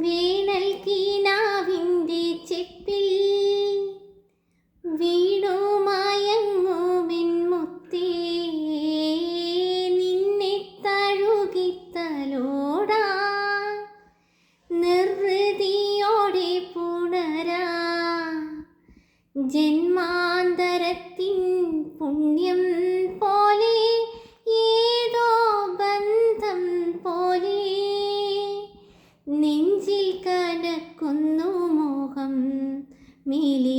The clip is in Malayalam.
വേനൽ കീനാവിൻ്റെ ചെപ്പിൽ വീണു മയങ്ങുമെൻ മുത്തേ, നിന്നെ തഴുകിത്തലോടാ നിർവൃതിയോടെ പുണരാ. ജന്മാന്തരത്തിൻ പുണ്യം പോലെ ഏതോ ബന്ധം പോലെ നെഞ്ചിൽ കനക്കുന്നു മോഹം. മേലി